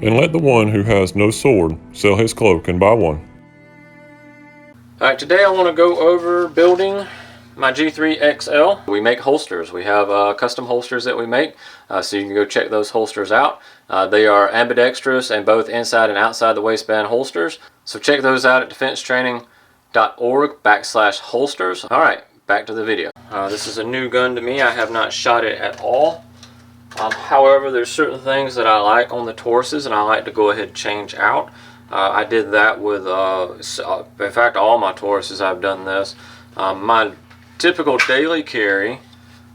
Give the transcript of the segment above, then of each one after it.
and let the one who has no sword sell his cloak and buy one. Alright, today I want to go over building my G3xl. We make holsters. We have custom holsters that we make, so you can go check those holsters out. They are ambidextrous and both inside and outside the waistband holsters. So check those out at defensetraining.org/holsters. Alright, back to the video. This is a new gun to me. I have not shot it at all. However, there's certain things that I like on the Tauruses and I like to go ahead and change out. I did that with, in fact, all my Tauruses I've done this. My typical daily carry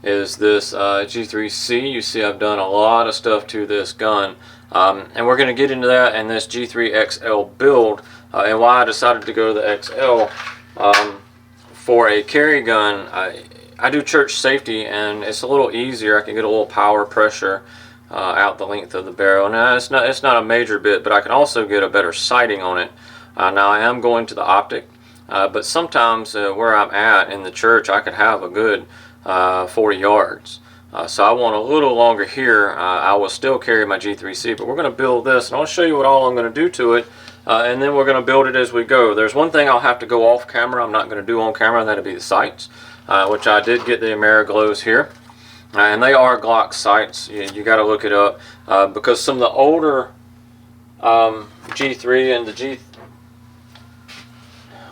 is this G3C. You see I've done a lot of stuff to this gun. And we're going to get into that in this G3xl build and why I decided to go to the XL. For a carry gun, I do church safety and it's a little easier. I can get a little power pressure out the length of the barrel. Now it's not a major bit, but I can also get a better sighting on it. Now I am going to the optic, but sometimes where I'm at in the church I could have a good 40 yards. So I want a little longer here. I will still carry my G3C, but we're going to build this and I'll show you what all I'm going to do to it. And then we're going to build it as we go. There's one thing I'll have to go off camera I'm not going to do on camera, and that'll be the sights, which I did get the Ameriglows here. And they are Glock sights. You got to look it up because some of the older G3 and the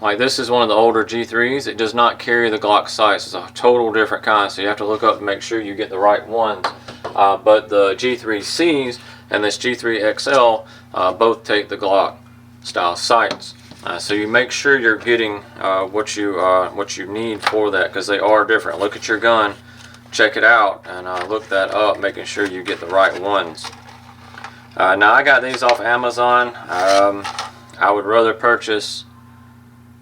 like this is one of the older G3s. It does not carry the Glock sights. It's a total different kind, so you have to look up and make sure you get the right ones. But the G3Cs and this G3xl both take the Glock style sights. So you make sure you're getting what you need for that, because they are different. Look at your gun, check it out, and look that up, making sure you get the right ones. Now I got these off Amazon. I would rather purchase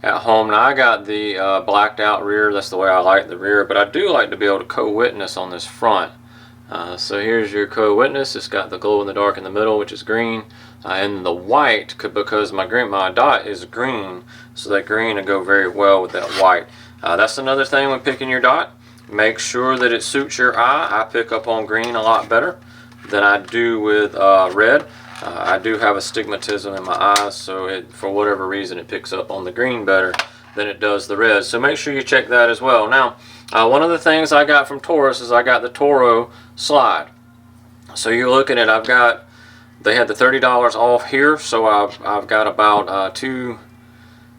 at home. Now I got the blacked out rear. That's the way I like the rear, but I do like to be able to co-witness on this front. So here's your co-witness. It's got the glow in the dark in the middle, which is green, and the white, because my dot is green, so that green will go very well with that white. That's another thing when picking your dot. Make sure that it suits your eye. I pick up on green a lot better than I do with red. I do have astigmatism in my eyes, so for whatever reason it picks up on the green better than it does the red. So make sure you check that as well. Now, one of the things I got from Taurus is I got the Toro slide. So you're looking at, they had the $30 off here, so I've got about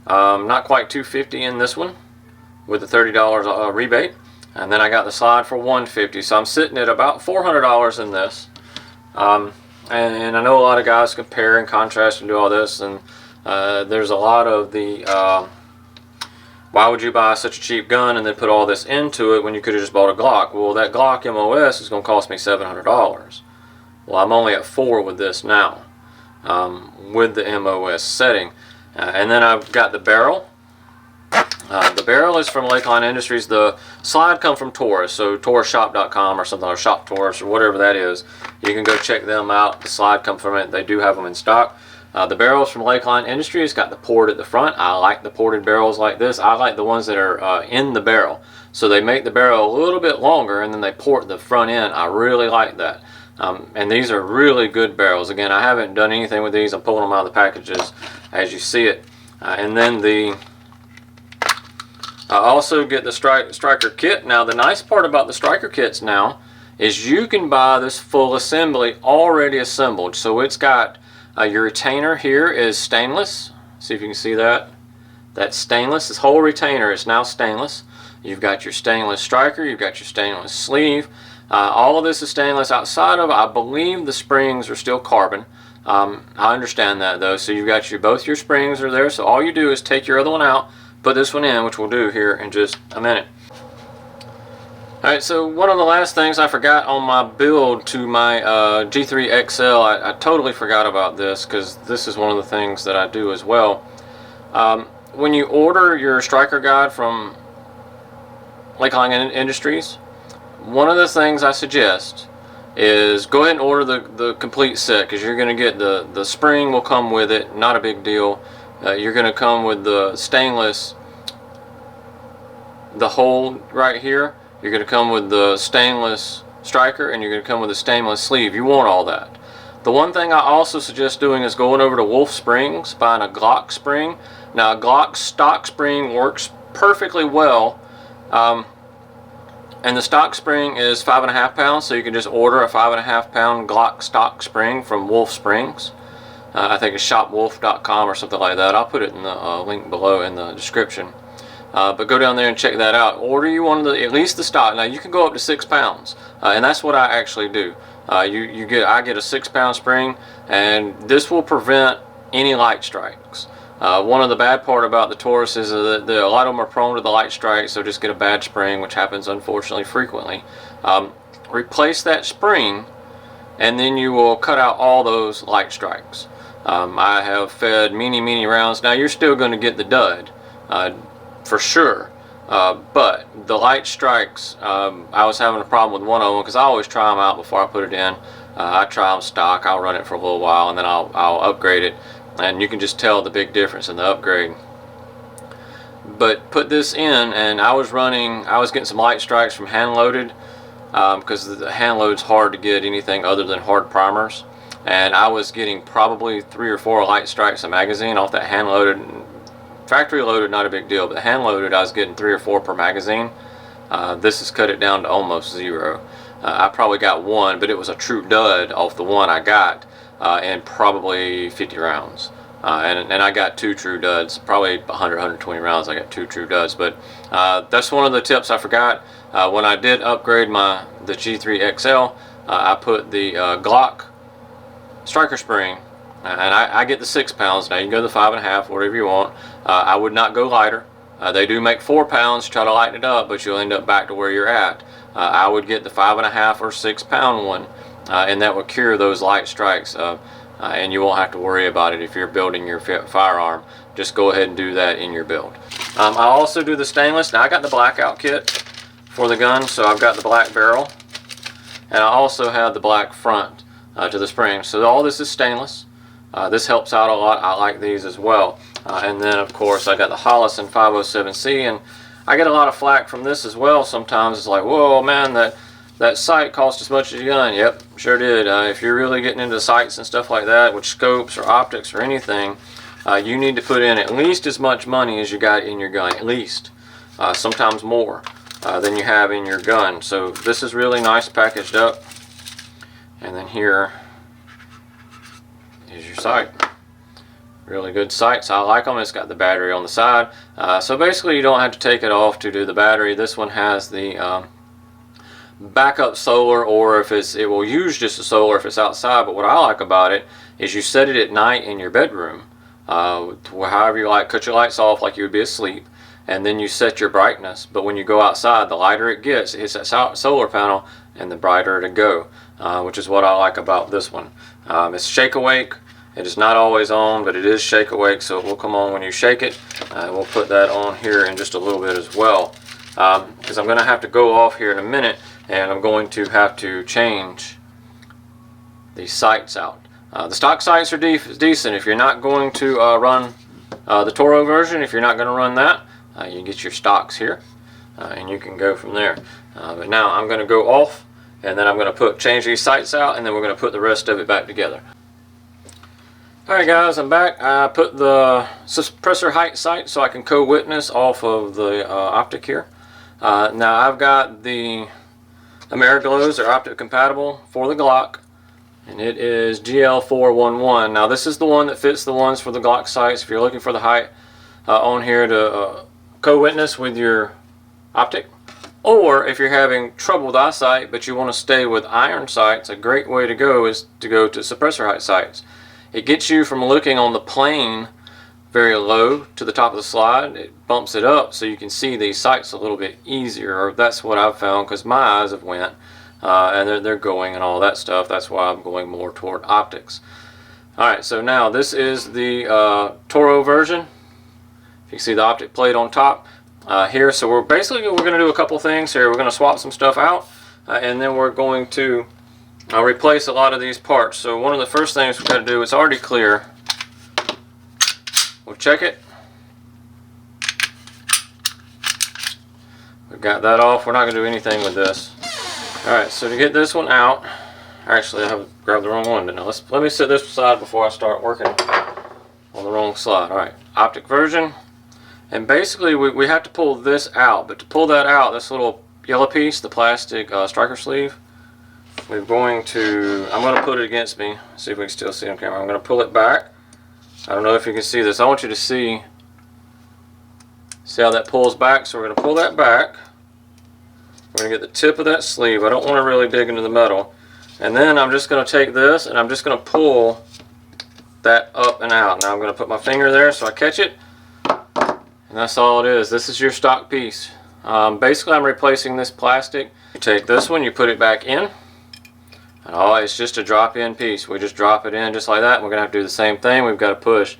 not quite $250 in this one with the $30 rebate, and then I got the slide for $150. So I'm sitting at about $400 in this. And I know a lot of guys compare and contrast and do all this, and there's a lot of the why would you buy such a cheap gun and then put all this into it when you could have just bought a Glock? Well, that Glock MOS is going to cost me $700. Well, I'm only at $400 with this now, with the MOS setting. And then I've got the barrel. The barrel is from Lakeline Industries. The slide comes from Taurus, so TaurusShop.com or something, or Shop Taurus or whatever that is. You can go check them out. The slide comes from it. They do have them in stock. The barrel is from Lakeline Industries. It's got the port at the front. I like the ported barrels like this. I like the ones that are in the barrel. So they make the barrel a little bit longer and then they port the front end. I really like that. And these are really good barrels. Again, I haven't done anything with these. I'm pulling them out of the packages as you see it. And then I also get the striker kit. Now the nice part about the striker kits now is you can buy this full assembly already assembled. So it's got your retainer here is stainless. See if you can see that. That's stainless. This whole retainer is now stainless. You've got your stainless striker. You've got your stainless sleeve. All of this is stainless. Outside of, I believe the springs are still carbon. I understand that though. So you've got both your springs are there. So all you do is take your other one out, put this one in, which we'll do here in just a minute. Alright, so one of the last things I forgot on my build to my G3xl, I totally forgot about this because this is one of the things that I do as well. When you order your striker guide from Lakeline Industries, one of the things I suggest is go ahead and order the complete set, because you're going to get the spring will come with it, not a big deal. You're going to come with the stainless, the hole right here. You're going to come with the stainless striker, and you're going to come with a stainless sleeve. You want all that. The one thing I also suggest doing is going over to Wolf Springs, buying a Glock spring. Now, a Glock stock spring works perfectly well, and the stock spring is 5.5 pounds, so you can just order a 5.5 pound Glock stock spring from Wolf Springs. I think it's shopwolf.com or something like that. I'll put it in the link below in the description. But go down there and check that out. Order you one of the, at least the stock. Now you can go up to 6 pounds, and that's what I actually do. I get a 6 pound spring, and this will prevent any light strikes. One of the bad part about the Taurus is that a lot of them are prone to the light strikes, so just get a bad spring, which happens unfortunately frequently. Replace that spring, and then you will cut out all those light strikes. I have fed many rounds. Now you're still going to get the dud, for sure. But the light strikes, I was having a problem with one of them because I always try them out before I put it in. I try them stock, I'll run it for a little while, and then I'll upgrade it, and you can just tell the big difference in the upgrade. But put this in, and I was getting some light strikes from hand loaded, because the hand load's hard to get anything other than hard primers, and I was getting probably 3 or 4 light strikes a magazine off that hand loaded. Factory loaded, not a big deal, but hand loaded I was getting 3 or 4 per magazine. This has cut it down to almost 0. I probably got 1, but it was a true dud off the one I got, in probably 50 rounds. And I got 2 true duds, probably 120 rounds I got 2 true duds. But that's one of the tips I forgot. When I did upgrade the G3xl, I put the Glock striker spring, and I get the 6 pounds. Now you can go to the 5.5, whatever you want. I would not go lighter. They do make 4 pounds, try to lighten it up, but you'll end up back to where you're at. I would get the 5.5 or 6 pound one, and that will cure those light strikes, and you won't have to worry about it if you're building your firearm. Just go ahead and do that in your build. I also do the stainless. Now I got the blackout kit for the gun, so I've got the black barrel, and I also have the black front to the spring. So all this is stainless. This helps out a lot. I like these as well. And then of course I got the Hollison 507C, and I get a lot of flack from this as well. Sometimes it's like, whoa man, that sight cost as much as your gun. Yep, sure did. If you're really getting into sights and stuff like that, with scopes or optics or anything, you need to put in at least as much money as you got in your gun, at least. Sometimes more than you have in your gun. So this is really nice packaged up. And then here is your sight. Really good sights. I like them. It's got the battery on the side. So basically you don't have to take it off to do the battery. This one has the backup solar, or if it will use just the solar if it's outside. But what I like about it is you set it at night in your bedroom, however you like. Cut your lights off like you would be asleep, and then you set your brightness. But when you go outside, the lighter it gets, it hits that solar panel, and the brighter it'll go, which is what I like about this one. It's shake awake. It is not always on, but it is shake awake, so it will come on when you shake it. We'll put that on here in just a little bit as well, because I'm going to have to go off here in a minute, and I'm going to have to change the sights out. The stock sights are decent. If you're not going to run the Toro version, if you're not going to run that, you get your stocks here, and you can go from there. But now I'm going to go off, and then I'm going to change these sights out, and then we're going to put the rest of it back together. Alright guys, I'm back. I put the suppressor height sight so I can co-witness off of the optic here. Now I've got the Ameriglows. They're optic compatible for the Glock, and it is GL411. Now this is the one that fits the ones for the Glock sights. If you're looking for the height on here to co-witness with your optic, or if you're having trouble with eyesight but you want to stay with iron sights, a great way to go is to go to suppressor height sights. It gets you from looking on the plane very low to the top of the slide. It bumps it up so you can see these sights a little bit easier, or that's what I've found, because my eyes have went and they're going and all that stuff. That's why I'm going more toward optics. Alright, so now this is the Toro version. You can see the optic plate on top here. So we're going to do a couple things here. We're going to swap some stuff out, and then we're going to replace a lot of these parts. So one of the first things we've got to do, it's already clear. We'll check it. We've got that off. We're not going to do anything with this. Alright, so to get this one out, Actually, I have grabbed the wrong one, but no, let me set this aside before I start working on the wrong slide. Alright, optic version. And basically we have to pull this out, but to pull that out, this little yellow piece, the plastic striker sleeve, I'm going to put it against me, see if we can still see it on camera. I'm going to pull it back. I don't know if you can see this. I want you to see how that pulls back. So we're going to pull that back. We're going to get the tip of that sleeve. I don't want to really dig into the metal. And then I'm just going to take this and I'm just going to pull that up and out. Now I'm going to put my finger there so I catch it. And that's all it is. This is your stock piece. Basically I'm replacing this plastic. You take this one, you put it back in. And it's just a drop-in piece. We just drop it in just like that. We're going to have to do the same thing. We've got to push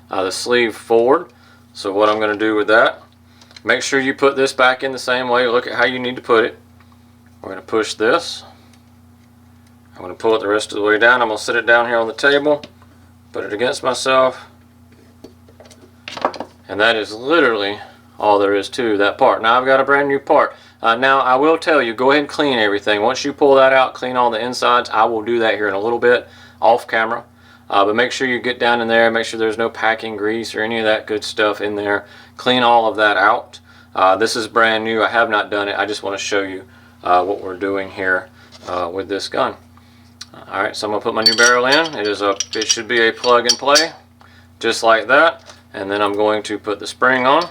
the sleeve forward. So what I'm going to do with that, make sure you put this back in the same way. Look at how you need to put it. We're going to push this. I'm going to pull it the rest of the way down. I'm going to sit it down here on the table, put it against myself. And that is literally all there is to that part. Now I've got a brand new part. Now I will tell you, go ahead and clean everything. Once you pull that out, clean all the insides. I will do that here in a little bit off camera. But make sure you get down in there, make sure there's no packing grease or any of that good stuff in there. Clean all of that out. This is brand new. I have not done it. I just want to show you what we're doing here with this gun. Alright, so I'm going to put my new barrel in. It should be a plug and play, just like that. And then I'm going to put the spring on.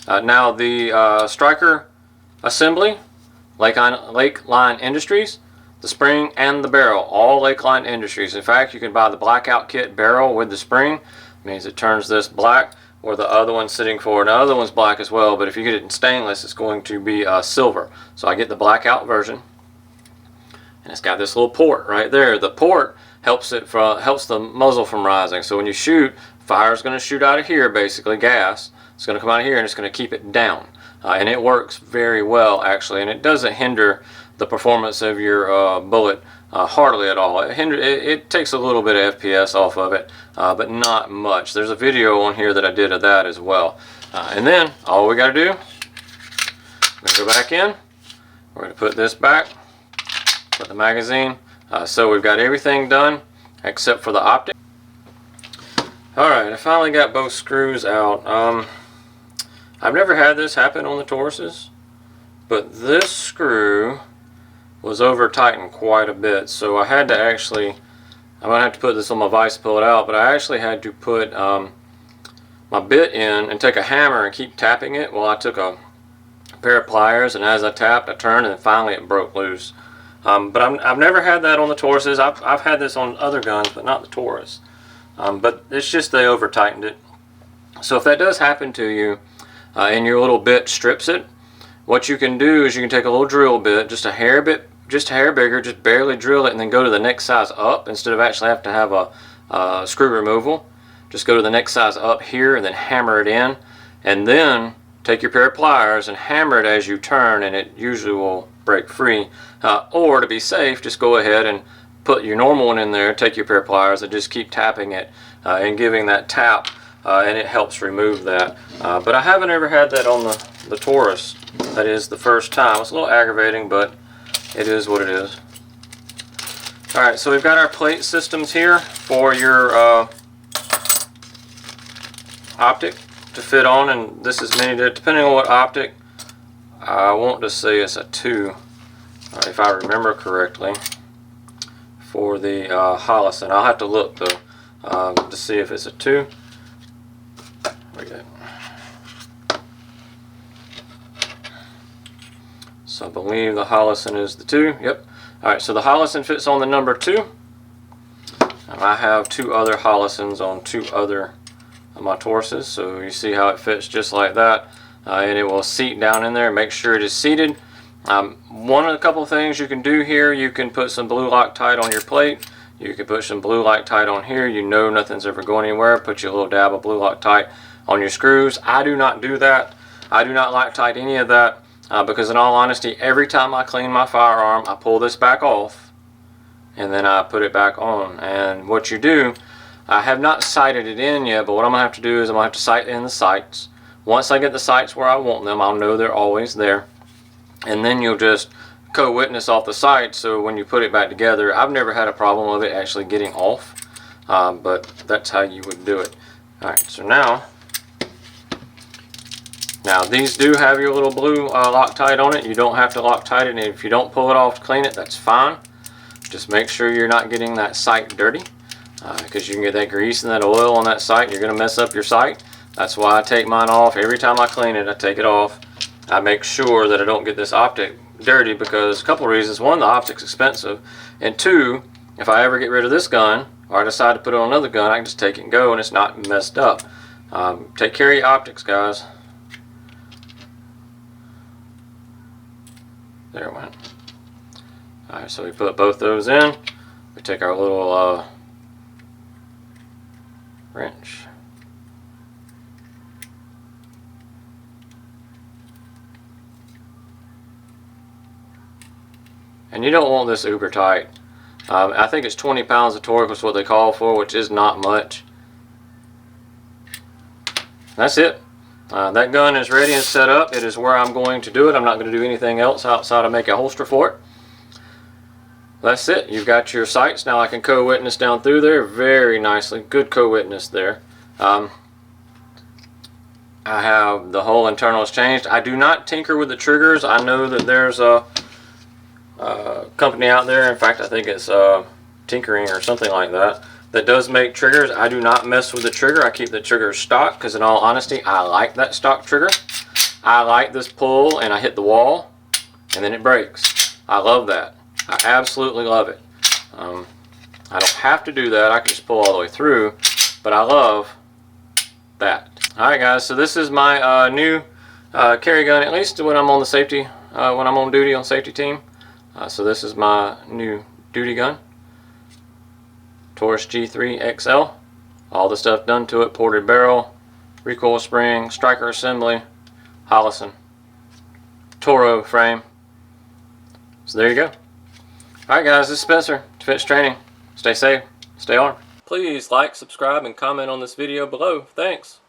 Now the striker assembly, Lakeline Industries, the spring and the barrel, all Lakeline Industries. In fact, you can buy the blackout kit barrel with the spring. It means it turns this black, or the other one's sitting forward. Now the other one's black as well, but if you get it in stainless, it's going to be silver. So I get the blackout version. And it's got this little port right there. The port helps the muzzle from rising. So when you shoot, fire is going to shoot out of here, basically gas. It's going to come out of here and it's going to keep it down. And it works very well actually, and it doesn't hinder the performance of your bullet hardly at all. It takes a little bit of FPS off of it, but not much. There's a video on here that I did of that as well. And then all we got to do, we're going to go back in. We're going to put this back. Put the magazine. So we've got everything done except for the optic. Alright, I finally got both screws out. I've never had this happen on the Tauruses, but this screw was over tightened quite a bit, so I had to actually, I'm going to have to put this on my vise to pull it out, but I actually had to put my bit in and take a hammer and keep tapping it. Well, I took a pair of pliers, and as I tapped, I turned, and finally it broke loose. But I've never had that on the Tauruses. I've had this on other guns, but not the Taurus. But it's just they over tightened it. So if that does happen to you and your little bit strips it, what you can do is you can take a little drill bit, just a hair bigger, just barely drill it, and then go to the next size up instead of actually have to have a screw removal. Just go to the next size up here and then hammer it in, and then take your pair of pliers and hammer it as you turn, and it usually will break free. Or to be safe, just go ahead and put your normal one in there, take your pair of pliers and just keep tapping it and giving that tap, and it helps remove that. But I haven't ever had that on the Taurus. That is the first time. It's a little aggravating, but it is what it is. Alright, so we've got our plate systems here for your optic to fit on, and this is many, depending on what optic. I want to say it's a 2, if I remember correctly, for the Holosun. I'll have to look though to see if it's a 2. So I believe the Holosun is the 2. Yep. Alright, so the Holosun fits on the number 2. And I have 2 other Holosuns on 2 other of my Tauruses. So you see how it fits just like that. And it will seat down in there. Make sure it is seated. One of the couple of things you can do here, you can put some blue Loctite on your plate. You can put some blue Loctite on here. You know nothing's ever going anywhere. Put you a little dab of blue Loctite on your screws. I do not do that. I do not Loctite any of that because in all honesty, every time I clean my firearm, I pull this back off and then I put it back on. And what you do, I have not sighted it in yet, but what I'm going to have to do is I'm going to have to sight in the sights. Once I get the sights where I want them, I'll know they're always there. And then you'll just co-witness off the sight, so when you put it back together, I've never had a problem with it actually getting off, but that's how you would do it. Alright, so now these do have your little blue Loctite on it. You don't have to Loctite it, and if you don't pull it off to clean it, that's fine. Just make sure you're not getting that sight dirty, because you can get that grease and that oil on that sight, and you're going to mess up your sight. That's why I take mine off. Every time I clean it, I take it off. I make sure that I don't get this optic dirty, because a couple of reasons. One, the optic's expensive, and two, if I ever get rid of this gun, or I decide to put it on another gun, I can just take it and go, and it's not messed up. Take care of your optics, guys. There it went. Alright, so we put both those in. We take our little wrench. And you don't want this uber tight. I think it's 20 pounds of torque is what they call for, which is not much. That's it. That gun is ready and set up. It is where I'm going to do it. I'm not going to do anything else outside of make a holster for it. That's it. You've got your sights. Now I can co-witness down through there very nicely. Good co-witness there. I have the whole internals changed. I do not tinker with the triggers. I know that there's a company out there, in fact I think it's Tinkering or something like that, that does make triggers. I do not mess with the trigger. I keep the trigger stock, because in all honesty I like that stock trigger. I like this pull and I hit the wall and then it breaks. I love that. I absolutely love it. I don't have to do that. I can just pull all the way through, but I love that. Alright guys, so this is my new carry gun, at least when I'm on the safety, when I'm on duty on safety team. So this is my new duty gun, Taurus G3xl. All the stuff done to it: ported barrel, recoil spring, striker assembly, Hollison, Toro frame. So there you go. Alright guys, this is Spencer, Defense Training. Stay safe, stay armed. Please like, subscribe, and comment on this video below. Thanks.